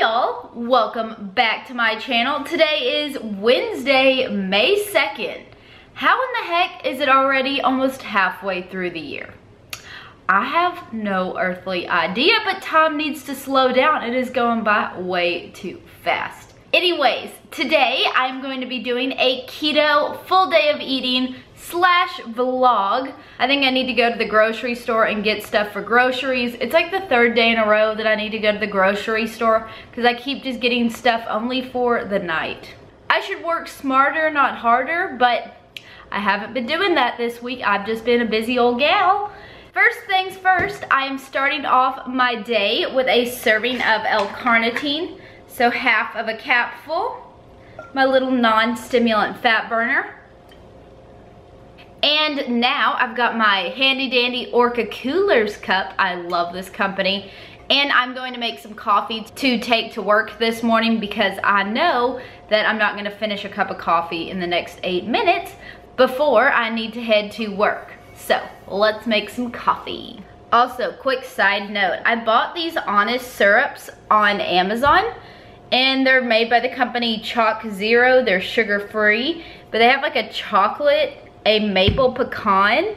y'all, welcome back to my channel. Today is Wednesday, May 2nd. How in the heck is it already almost halfway through the year? I have no earthly idea, but time needs to slow down. It is going by way too fast. Anyways, today I'm going to be doing a keto full day of eating / vlog. I think I need to go to the grocery store and get stuff for groceries. It's like the third day in a row that I need to go to the grocery store because I keep just getting stuff only for the night. I should work smarter, not harder, but I haven't been doing that this week. I've just been a busy old gal. First things first, I am starting off my day with a serving of L-carnitine. So half of a capful, my little non-stimulant fat burner. And now I've got my handy dandy Orca Coolers cup. I love this company. And I'm going to make some coffee to take to work this morning because I know that I'm not gonna finish a cup of coffee in the next 8 minutes before I need to head to work. So let's make some coffee. Also, quick side note, I bought these Honest syrups on Amazon and they're made by the company Chalk Zero. They're sugar-free, but they have like a chocolate, a maple pecan,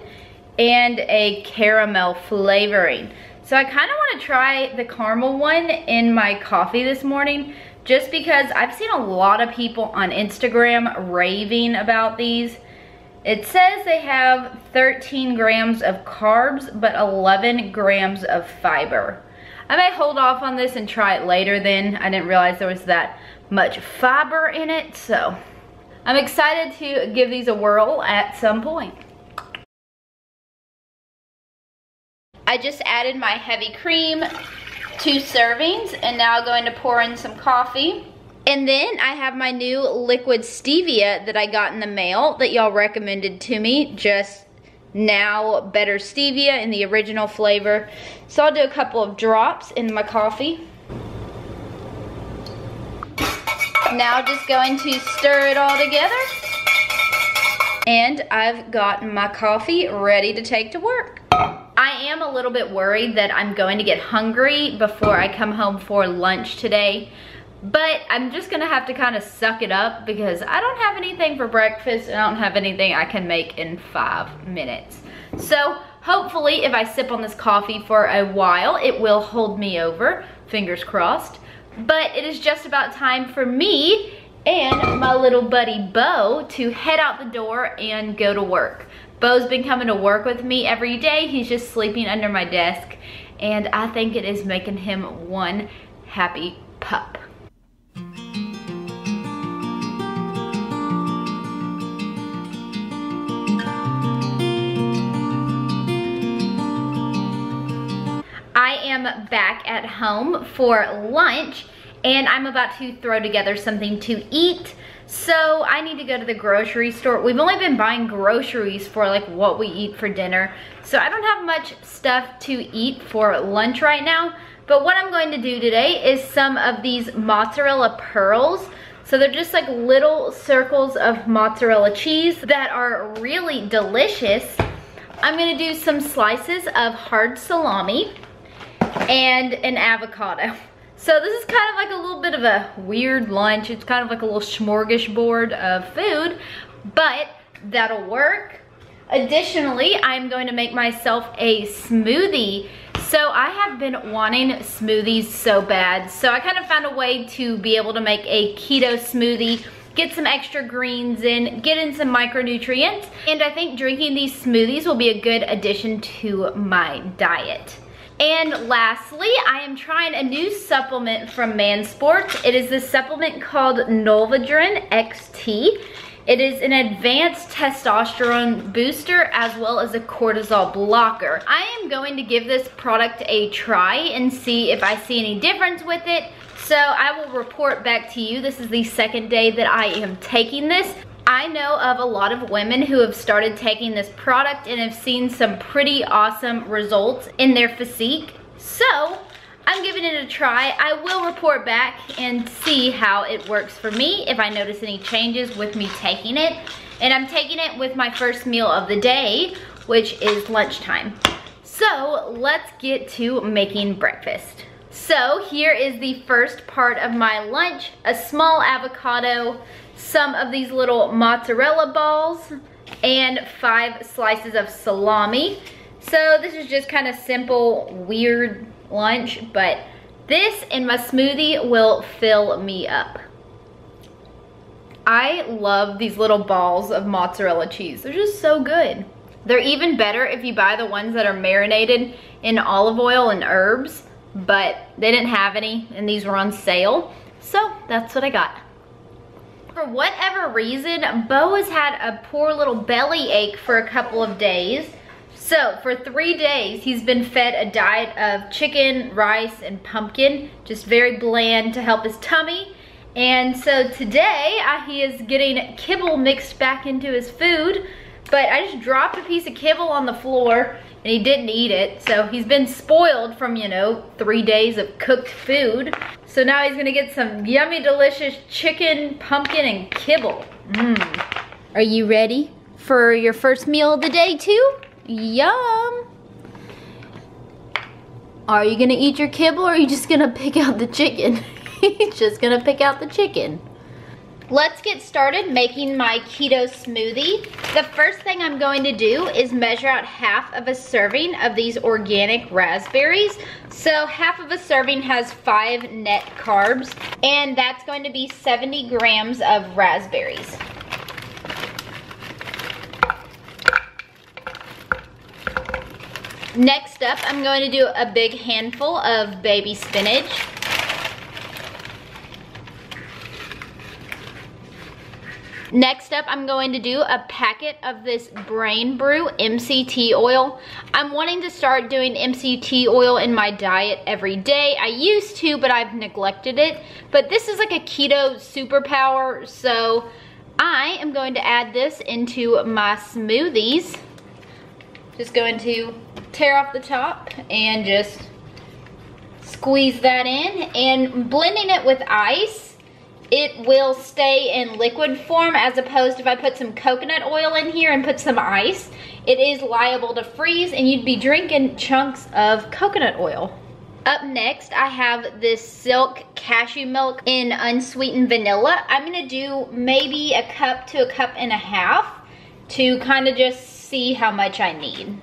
and a caramel flavoring. So I kind of want to try the caramel one in my coffee this morning just because I've seen a lot of people on Instagram raving about these. It says they have 13 grams of carbs, but 11 grams of fiber. I may hold off on this and try it later then. I didn't realize there was that much fiber in it, so I'm excited to give these a whirl at some point. I just added my heavy cream, 2 servings, and now I'm going to pour in some coffee. And then I have my new liquid stevia that I got in the mail that y'all recommended to me just now, better stevia in the original flavor. So I'll do a couple of drops in my coffee. Now just going to stir it all together. And I've got my coffee ready to take to work. I am a little bit worried that I'm going to get hungry before I come home for lunch today. But I'm just gonna have to kind of suck it up because I don't have anything for breakfast and I don't have anything I can make in 5 minutes. So hopefully if I sip on this coffee for a while, it will hold me over, fingers crossed. But it is just about time for me and my little buddy Bo to head out the door and go to work. Bo's been coming to work with me every day. He's just sleeping under my desk and I think it is making him one happy pup. I am back at home for lunch and I'm about to throw together something to eat. So I need to go to the grocery store. We've only been buying groceries for like what we eat for dinner. So I don't have much stuff to eat for lunch right now. But what I'm going to do today is some of these mozzarella pearls. So they're just like little circles of mozzarella cheese that are really delicious. I'm gonna do some slices of hard salami and an avocado. So this is kind of like a little bit of a weird lunch. It's kind of like a little smorgasbord of food, but that'll work. Additionally, I'm going to make myself a smoothie. So I have been wanting smoothies so bad. So I kind of found a way to be able to make a keto smoothie, get some extra greens in, get in some micronutrients. And I think drinking these smoothies will be a good addition to my diet. And lastly, I am trying a new supplement from Mansport. It is this supplement called Noladrin XT. It is an advanced testosterone booster as well as a cortisol blocker. I am going to give this product a try and see if I see any difference with it. So I will report back to you. This is the second day that I am taking this. I know of a lot of women who have started taking this product and have seen some pretty awesome results in their physique. So I'm giving it a try. I will report back and see how it works for me, if I notice any changes with me taking it. And I'm taking it with my first meal of the day, which is lunchtime. So let's get to making breakfast. So here is the first part of my lunch, a small avocado, some of these little mozzarella balls, and 5 slices of salami. So this is just kind of simple, weird lunch, but this and my smoothie will fill me up. I love these little balls of mozzarella cheese. They're just so good. They're even better if you buy the ones that are marinated in olive oil and herbs, but they didn't have any and these were on sale. So that's what I got. For whatever reason, Bo has had a poor little belly ache for a couple of days. So for 3 days, he's been fed a diet of chicken, rice, and pumpkin, just very bland to help his tummy. And so today, he is getting kibble mixed back into his food, but I just dropped a piece of kibble on the floor and he didn't eat it. So he's been spoiled from, 3 days of cooked food. So now he's gonna get some yummy, delicious chicken, pumpkin, and kibble. Are you ready for your first meal of the day too? Yum! Are you gonna eat your kibble or are you just gonna pick out the chicken? He's just gonna pick out the chicken. Let's get started making my keto smoothie. The first thing I'm going to do is measure out half of a serving of these organic raspberries. So half of a serving has 5 net carbs, and that's going to be 70 grams of raspberries. Next up, I'm going to do a big handful of baby spinach. Next up, I'm going to do a packet of this Brain Brew MCT oil. I'm wanting to start doing MCT oil in my diet every day. I used to, but I've neglected it. But this is like a keto superpower, so I am going to add this into my smoothies. Just going to tear off the top and just squeeze that in. And blending it with ice, it will stay in liquid form, as opposed to if I put some coconut oil in here and put some ice, it is liable to freeze and you'd be drinking chunks of coconut oil. Up next, I have this Silk cashew milk in unsweetened vanilla. I'm gonna do maybe a cup to a cup and a half to kind of just see how much I need.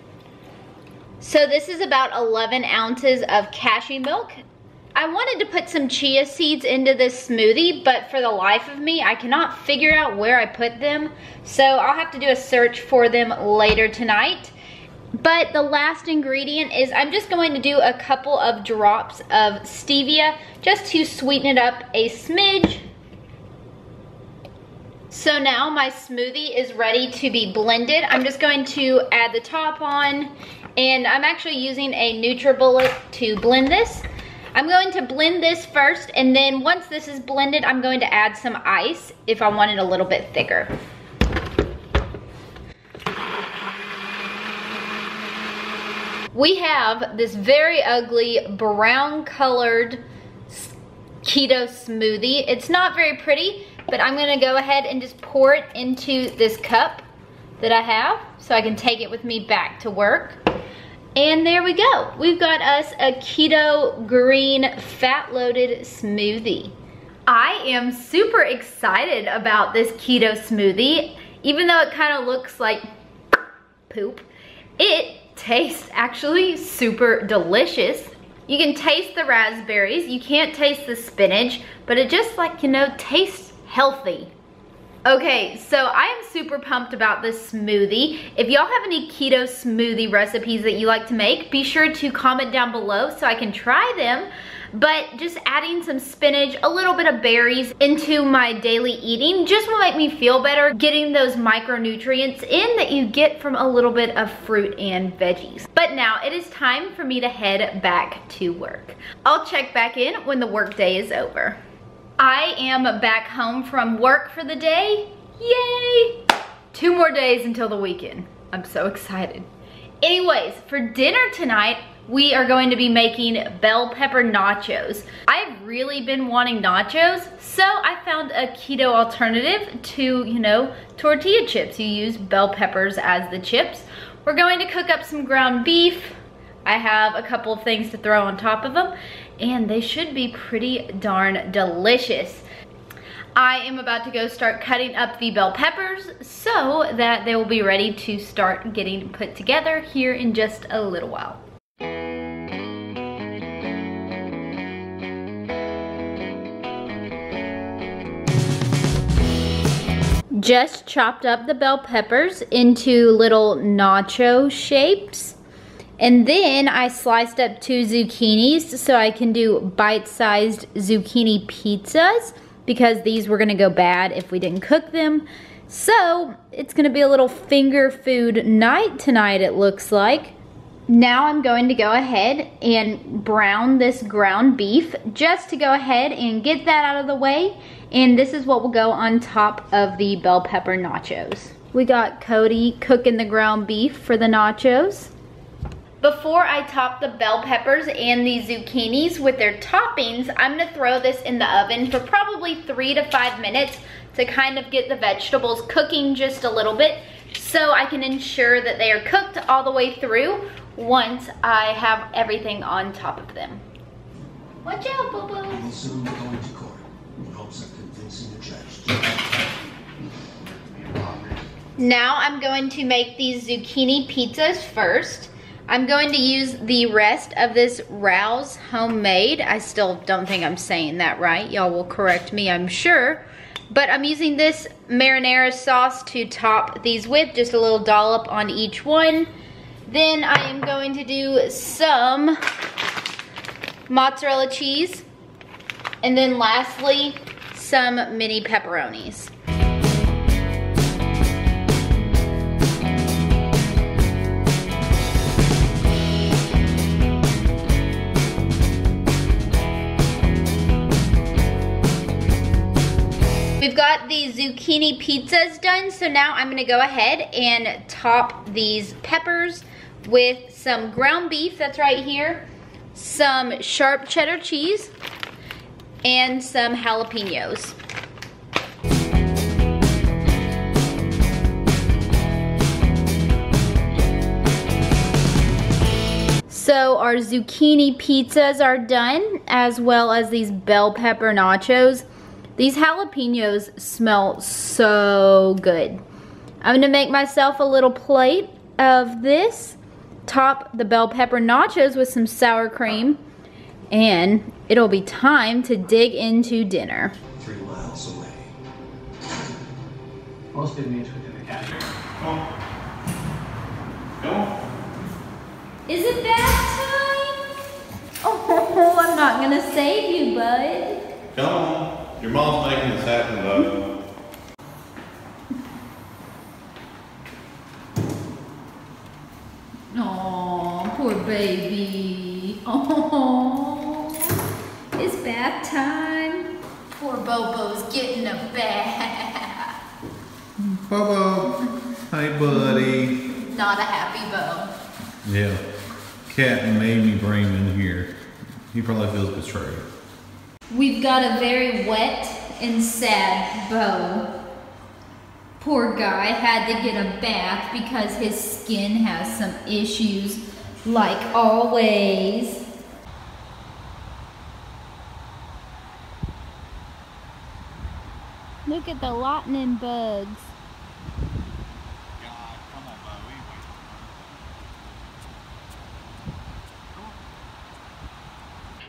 So this is about 11 ounces of cashew milk. I wanted to put some chia seeds into this smoothie, but for the life of me, I cannot figure out where I put them. So I'll have to do a search for them later tonight. But the last ingredient is I'm just going to do a couple of drops of stevia just to sweeten it up a smidge. So now my smoothie is ready to be blended. I'm just going to add the top on, and I'm actually using a NutriBullet to blend this. I'm going to blend this first, and then once this is blended, I'm going to add some ice if I want it a little bit thicker. We have this very ugly brown colored keto smoothie. It's not very pretty, but I'm gonna go ahead and just pour it into this cup that I have so I can take it with me back to work. And there we go. We've got us a keto green fat-loaded smoothie. I am super excited about this keto smoothie. Even though it kind of looks like poop, it tastes actually super delicious. You can taste the raspberries, you can't taste the spinach, but it just tastes healthy. Okay, so I am super pumped about this smoothie. If y'all have any keto smoothie recipes that you like to make, be sure to comment down below so I can try them. But just adding some spinach, a little bit of berries into my daily eating just will make me feel better, getting those micronutrients in that you get from a little bit of fruit and veggies. But now it is time for me to head back to work. I'll check back in when the work day is over. I am back home from work for the day. Yay! 2 more days until the weekend. I'm so excited. Anyways, for dinner tonight, we are going to be making bell pepper nachos. I've really been wanting nachos, so I found a keto alternative to, tortilla chips. You use bell peppers as the chips. We're going to cook up some ground beef. I have a couple of things to throw on top of them. and they should be pretty darn delicious. I am about to go start cutting up the bell peppers so that they will be ready to start getting put together here in just a little while. Just chopped up the bell peppers into little nacho shapes. And then I sliced up 2 zucchinis so I can do bite-sized zucchini pizzas, because these were gonna go bad if we didn't cook them. So it's gonna be a little finger food night tonight, it looks like. Now I'm going to go ahead and brown this ground beef just to go ahead and get that out of the way. And this is what will go on top of the bell pepper nachos. We got Cody cooking the ground beef for the nachos. Before I top the bell peppers and the zucchinis with their toppings, I'm gonna throw this in the oven for probably 3 to 5 minutes to kind of get the vegetables cooking just a little bit, so I can ensure that they are cooked all the way through once I have everything on top of them. Watch out, Boo-Boo. We'll soon be going to court in hopes of convincing the judge. Now I'm going to make these zucchini pizzas first. I'm going to use the rest of this Rouse homemade. I still don't think I'm saying that right. Y'all will correct me, I'm sure. But I'm using this marinara sauce to top these with, just a little dollop on each one. Then I am going to do some mozzarella cheese. And then lastly, some mini pepperonis. We've got the zucchini pizzas done, so now I'm gonna go ahead and top these peppers with some ground beef that's right here, some sharp cheddar cheese, and some jalapenos. So our zucchini pizzas are done, as well as these bell pepper nachos. These jalapenos smell so good. I'm gonna make myself a little plate of this, top the bell pepper nachos with some sour cream, and it'll be time to dig into dinner. 3 miles away. Most of me is within the category. Come on. Come on. Is it bath time? Oh, I'm not gonna save you, bud. Come on. Your mom's making this happen, bud. Oh, poor baby. Oh, it's bath time. Poor Bobo's getting a bath. Bobo. Hey, buddy. Not a happy Bo. Yeah. Cat made me bring him in here. He probably feels betrayed. We've got a very wet and sad Bo. Poor guy had to get a bath because his skin has some issues, like always. Look at the lightning bugs. God, come on, bud.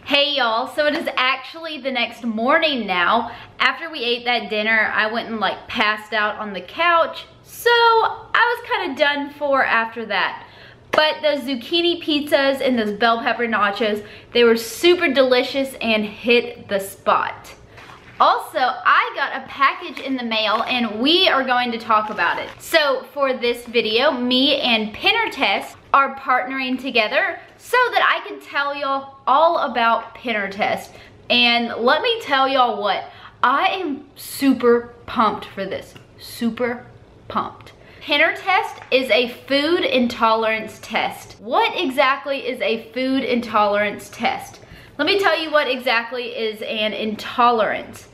Hey y'all, so it is actually the next morning now. After we ate that dinner, I went and like passed out on the couch. So I was kind of done for after that. But those zucchini pizzas and those bell pepper nachos, they were super delicious and hit the spot. Also, I got a package in the mail and we are going to talk about it. So for this video, me and Pinterest are partnering together so that I can tell y'all all about Pinterest. And let me tell y'all what, I am super pumped for this, super pumped. Pinterest is a food intolerance test. What exactly is a food intolerance test? Let me tell you what exactly is an intolerance.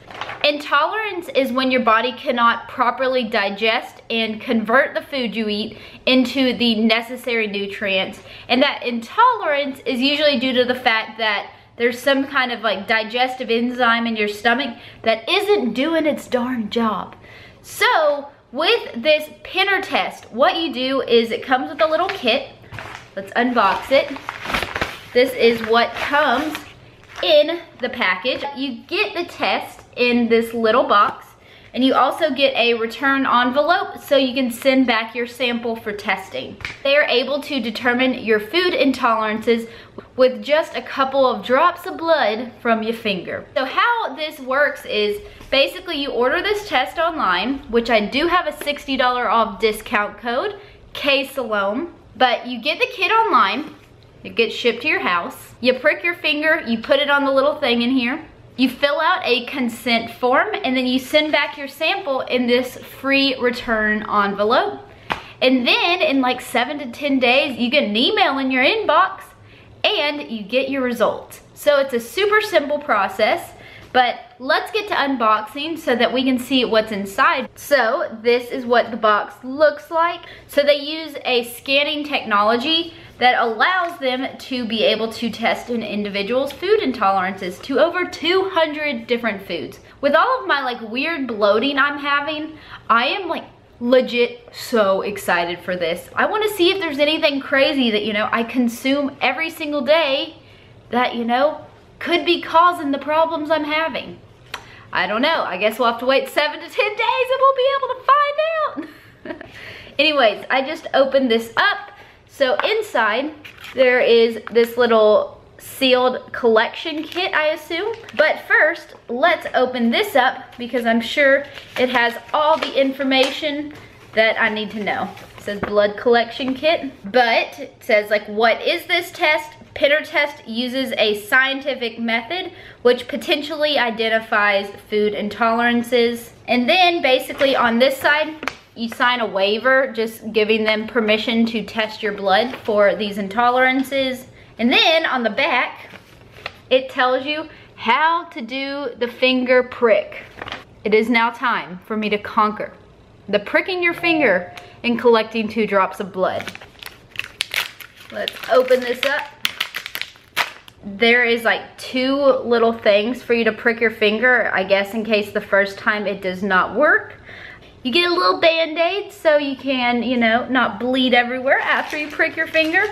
Intolerance is when your body cannot properly digest and convert the food you eat into the necessary nutrients. And that intolerance is usually due to the fact that there's some kind of like digestive enzyme in your stomach that isn't doing its darn job. So with this pinner test, what you do is it comes with a little kit. Let's unbox it. This is what comes in the package. You get the test in this little box, and you also get a return envelope so you can send back your sample for testing. They are able to determine your food intolerances with just a couple of drops of blood from your finger. So how this works is basically you order this test online, which I do have a $60 off discount code, ksalom, but you get the kit online, it gets shipped to your house, you prick your finger, you put it on the little thing in here, you fill out a consent form, and then you send back your sample in this free return envelope. And then in like 7 to 10 days, you get an email in your inbox and you get your results. So it's a super simple process, but let's get to unboxing so that we can see what's inside. So this is what the box looks like. So they use a scanning technology that allows them to be able to test an individual's food intolerances to over 200 different foods. With all of my like weird bloating I'm having, I am like legit so excited for this. I want to see if there's anything crazy that, you know, I consume every single day that, you know, could be causing the problems I'm having. I don't know. I guess we'll have to wait 7 to 10 days and we'll be able to find out. Anyways, I just opened this up. So inside there is this little sealed collection kit, I assume. But first, let's open this up because I'm sure it has all the information that I need to know. It says blood collection kit, but it says like, what is this test? Pinner test uses a scientific method which potentially identifies food intolerances. And then basically on this side, you sign a waiver just giving them permission to test your blood for these intolerances. And then on the back, it tells you how to do the finger prick. It is now time for me to conquer the pricking your finger and collecting 2 drops of blood. Let's open this up. There is like 2 little things for you to prick your finger, I guess in case the first time it does not work. You get a little band-aid so you can, you know, not bleed everywhere after you prick your finger.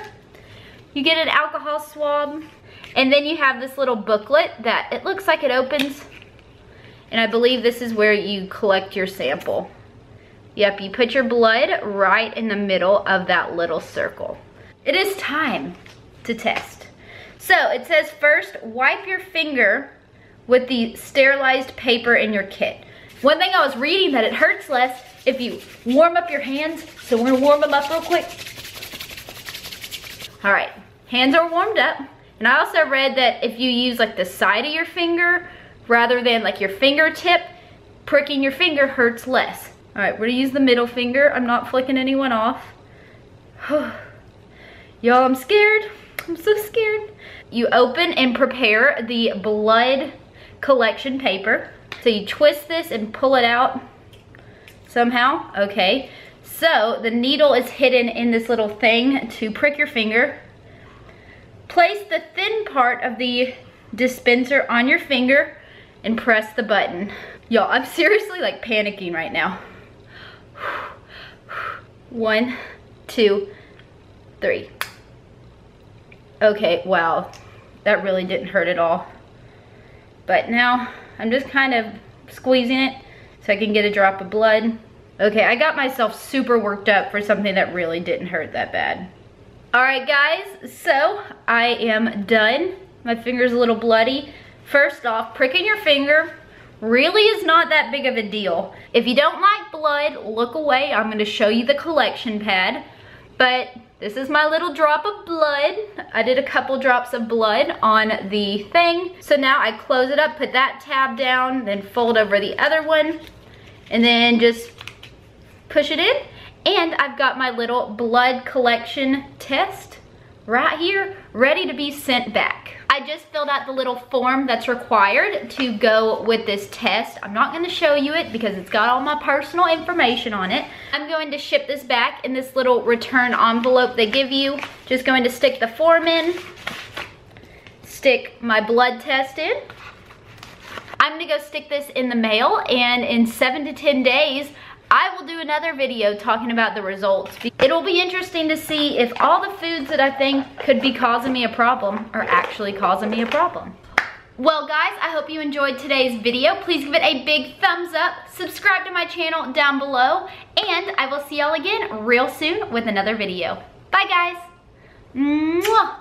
You get an alcohol swab, and then you have this little booklet that it looks like it opens, and I believe this is where you collect your sample. Yep, you put your blood right in the middle of that little circle. It is time to test. So it says first, wipe your finger with the sterilized paper in your kit. One thing I was reading that it hurts less if you warm up your hands, so we're gonna warm them up real quick. All right, hands are warmed up. And I also read that if you use like the side of your finger rather than like your fingertip, pricking your finger hurts less. All right, we're gonna use the middle finger. I'm not flicking anyone off. Y'all, I'm scared. I'm so scared. You open and prepare the blood collection paper. So you twist this and pull it out somehow, okay. So the needle is hidden in this little thing to prick your finger. Place the thin part of the dispenser on your finger and press the button. Y'all, I'm seriously like panicking right now. 1, 2, 3. Okay, wow, that really didn't hurt at all. But now I'm just kind of squeezing it so I can get a drop of blood. Okay, I got myself super worked up for something that really didn't hurt that bad. All right, guys, so I am done. My finger's a little bloody. First off, pricking your finger really is not that big of a deal. If you don't like blood, look away. I'm gonna show you the collection pad, but this is my little drop of blood. I did a couple drops of blood on the thing. So now I close it up, put that tab down, then fold over the other one, and then just push it in. And I've got my little blood collection test right here, ready to be sent back. I just filled out the little form that's required to go with this test. I'm not gonna show you it because it's got all my personal information on it. I'm going to ship this back in this little return envelope they give you. Just going to stick the form in, stick my blood test in. I'm gonna go stick this in the mail, and in 7 to 10 days, I will do another video talking about the results. It'll be interesting to see if all the foods that I think could be causing me a problem are actually causing me a problem. Well guys, I hope you enjoyed today's video. Please give it a big thumbs up, subscribe to my channel down below, and I will see y'all again real soon with another video. Bye guys. Mwah.